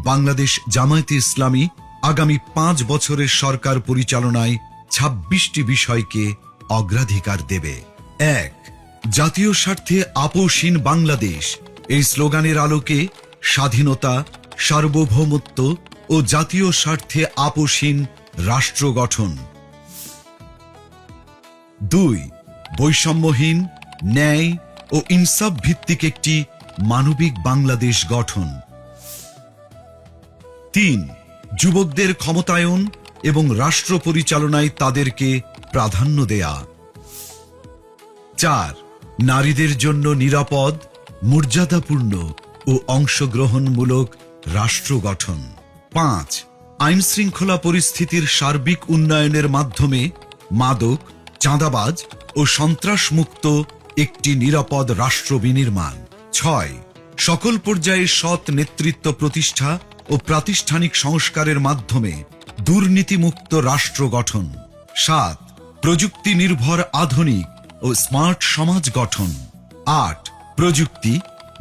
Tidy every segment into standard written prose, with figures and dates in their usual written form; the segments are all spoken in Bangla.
বাংলাদেশ জামায়াতে ইসলামী আগামী 5 বছরের সরকার পরিচালনায় 26টি বিষয়কে অগ্রাধিকার দেবে। 1. জাতীয় স্বার্থে আপোষহীন বাংলাদেশ। এই স্লোগানের আলোকে স্বাধীনতা, সার্বভৌমত্ব ও জাতীয় স্বার্থে আপোষহীন রাষ্ট্র গঠন। 2. বৈষম্যহীন, ন্যায় ও ইনসাফ ভিত্তিক একটি মানবিক বাংলাদেশ গঠন। 3. যুবকদের ক্ষমতায়ন এবং রাষ্ট্র পরিচালনায় তাদেরকে প্রাধান্য দেয়া। 4. নারীদের জন্য নিরাপদ, মর্যাদাপূর্ণ ও অংশগ্রহণমূলক রাষ্ট্র গঠন। 5. আইন শৃঙ্খলা পরিস্থিতির সার্বিক উন্নয়নের মাধ্যমে মাদক, চাঁদাবাজ ও সন্ত্রাসমুক্ত একটি নিরাপদ রাষ্ট্র বিনির্মাণ। 6. সকল পর্যায়ে সৎ নেতৃত্ব প্রতিষ্ঠা ও প্রাতিষ্ঠানিক সংস্কারের মাধ্যমে দুর্নীতিমুক্ত রাষ্ট্র গঠন। 7. প্রযুক্তি নির্ভর আধুনিক ও স্মার্ট সমাজ গঠন। 8. প্রযুক্তি,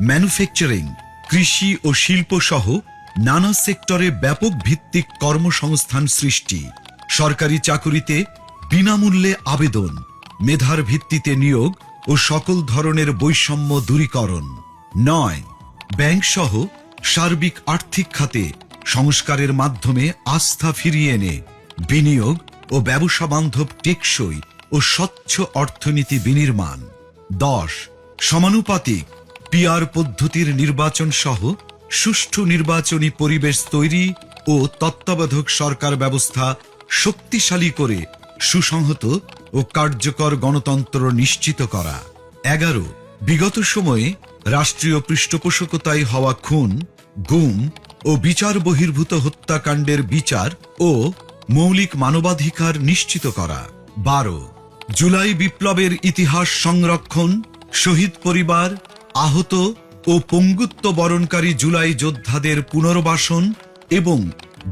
ম্যানুফ্যাকচারিং, কৃষি ও শিল্প সহ নানা সেক্টরে ব্যাপক ভিত্তিক কর্মসংস্থান সৃষ্টি। সরকারি চাকুরিতে বিনামূল্যে আবেদন, মেধার ভিত্তিতে নিয়োগ ও সকল ধরনের বৈষম্য দূরীকরণ। 9. ব্যাংক সহ সার্বিক আর্থিক খাতে সংস্কারের মাধ্যমে আস্থা ফিরিয়ে এনে বিনিয়োগ ও ব্যবসা বান্ধব টেকসই ও স্বচ্ছ অর্থনীতি বিনির্মাণ। 10. সমানুপাতিক পিআর পদ্ধতির নির্বাচন সহ সুষ্ঠু নির্বাচনী পরিবেশ তৈরি ও তত্ত্বাবধায়ক সরকার ব্যবস্থা শক্তিশালী করে সুসংহত ও কার্যকর গণতন্ত্র নিশ্চিত করা। 11. বিগত সময়ে রাষ্ট্রীয় পৃষ্ঠপোষকতায় হওয়া খুন, গুম ও বিচার বহির্ভূত হত্যাকাণ্ডের বিচার ও মৌলিক মানবাধিকার নিশ্চিত করা। 12. জুলাই বিপ্লবের ইতিহাস সংরক্ষণ, শহীদ পরিবার, আহত ও পঙ্গুত্ব বরণকারী জুলাই যোদ্ধাদের পুনর্বাসন এবং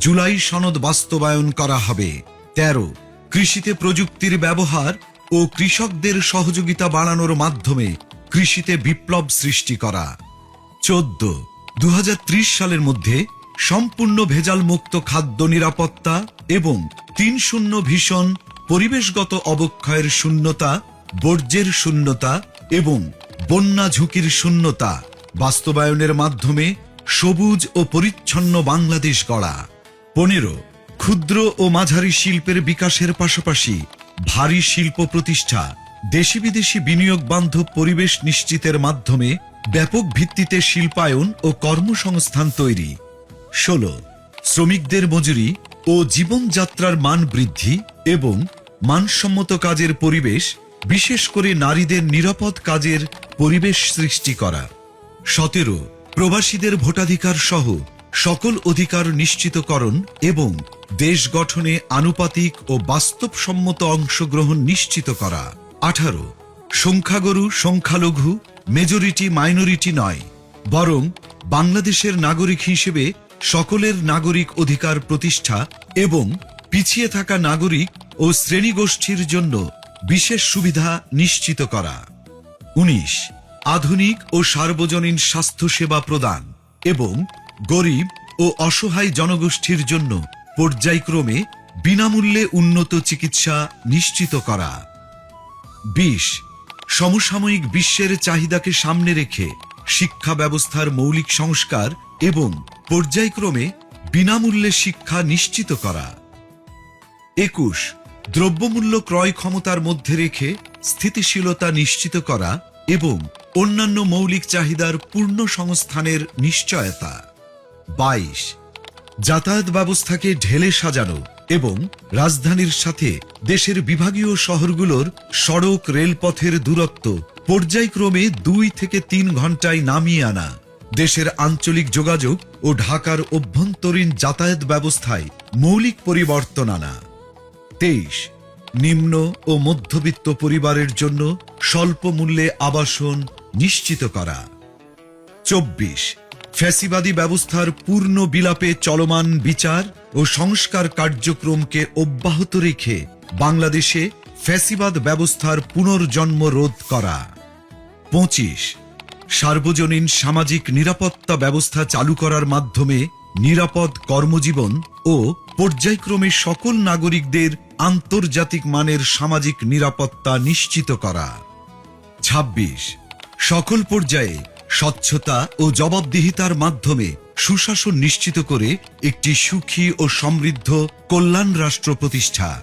জুলাই সনদ বাস্তবায়ন করা হবে। 13. কৃষিতে প্রযুক্তির ব্যবহার ও কৃষকদের সহযোগিতা বাড়ানোর মাধ্যমে কৃষিতে বিপ্লব সৃষ্টি করা। 14. 2030 সালের মধ্যে সম্পূর্ণ ভেজাল মুক্ত খাদ্য নিরাপত্তা এবং 3-0 ভিশন, পরিবেশগত অবক্ষয়ের শূন্যতা, বর্জ্যের শূন্যতা এবং বন্যা ঝুঁকির শূন্যতা বাস্তবায়নের মাধ্যমে সবুজ ও পরিচ্ছন্ন বাংলাদেশ গড়া। 15. ক্ষুদ্র ও মাঝারি শিল্পের বিকাশের পাশাপাশি ভারী শিল্প প্রতিষ্ঠা, দেশি বিদেশি বিনিয়োগ বান্ধব পরিবেশ নিশ্চিতের মাধ্যমে ব্যাপক ভিত্তিতে শিল্পায়ন ও কর্মসংস্থান তৈরি। 16. শ্রমিকদের মজুরি ও জীবনযাত্রার মান বৃদ্ধি এবং মানসম্মত কাজের পরিবেশ, বিশেষ করে নারীদের নিরাপদ কাজের পরিবেশ সৃষ্টি করা। 17. প্রবাসীদের ভোটাধিকার সহ সকল অধিকার নিশ্চিতকরণ এবং দেশ গঠনে আনুপাতিক ও বাস্তবসম্মত অংশগ্রহণ নিশ্চিত করা। 18. সংখ্যাগুরু সংখ্যালঘু, মেজরিটি মাইনরিটি নয়, বরং বাংলাদেশের নাগরিক হিসেবে সকলের নাগরিক অধিকার প্রতিষ্ঠা এবং পিছিয়ে থাকা নাগরিক ও শ্রেণীগোষ্ঠীর জন্য বিশেষ সুবিধা নিশ্চিত করা। 19. আধুনিক ও সার্বজনীন স্বাস্থ্যসেবা প্রদান এবং গরিব ও অসহায় জনগোষ্ঠীর জন্য পর্যায়ক্রমে বিনামূল্যে উন্নত চিকিৎসা নিশ্চিত করা। 20. সমসাময়িক বিশ্বের চাহিদাকে সামনে রেখে শিক্ষা ব্যবস্থার মৌলিক সংস্কার এবং পর্যায়ক্রমে বিনামূল্যে শিক্ষা নিশ্চিত করা। 21. দ্রব্যমূল্য ক্রয় ক্ষমতার মধ্যে রেখে স্থিতিশীলতা নিশ্চিত করা এবং অন্যান্য মৌলিক চাহিদার পূর্ণ সংস্থানের নিশ্চয়তা। 22. যাতায়াত ব্যবস্থাকে ঢেলে সাজানো এবং রাজধানীর সাথে দেশের বিভাগীয় শহরগুলোর সড়ক রেলপথের দূরত্ব পর্যায়ক্রমে 2 থেকে 3 ঘন্টায় নামিয়ে আনা, দেশের আঞ্চলিক যোগাযোগ ও ঢাকার অভ্যন্তরীণ যাতায়াত ব্যবস্থায় মৌলিক পরিবর্তন আনা। 23. নিম্ন ও মধ্যবিত্ত পরিবারের জন্য স্বল্প মূল্যে আবাসন নিশ্চিত করা। 24. ফ্যাসিবাদী ব্যবস্থার পূর্ণ বিলাপে চলমান বিচার ও সংস্কার কার্যক্রমকে অব্যাহত রেখে বাংলাদেশে ফ্যাসিবাদ ব্যবস্থার পুনর্জন্ম রোধ করা। 25. সার্বজনীন সামাজিক নিরাপত্তা ব্যবস্থা চালু করার মাধ্যমে নিরাপদ কর্মজীবন ও পর্যায়ক্রমে সকল নাগরিকদের আন্তর্জাতিক মানের সামাজিক নিরাপত্তা নিশ্চিত করা। ২৬ সকল পর্যায়ে স্বচ্ছতা ও জবাবদিহিতার মাধ্যমে সুশাসন নিশ্চিত করে একটি সুখী ও সমৃদ্ধ কল্যাণ রাষ্ট্র প্রতিষ্ঠা।